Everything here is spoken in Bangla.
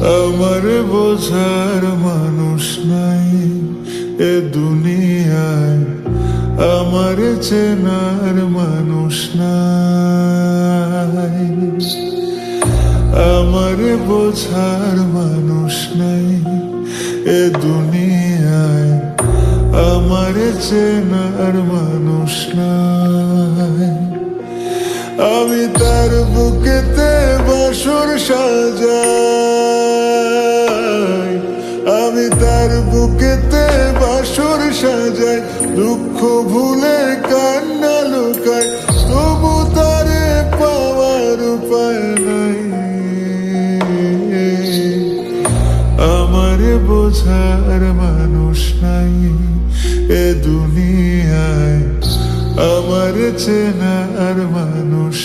আমার বোঝার মানুষ নাই এ দুনিয়ায়, আমার চেনার মানুষ নাই। আমার বোঝার মানুষ নাই এ দুনিয়ায়, আমার চেনার মানুষ নাই। আমি তার বুকেতে বাসর সাজাই, আমি তার বুকেতে বাসর সাজাই, দুঃখ ভুলে কান্না লুকাই, তবু তারে পাওয়ার উপায় নাই। আমার বোঝার মানুষ নাই এ দুনিয়ায়, আমার চেনার মানুষ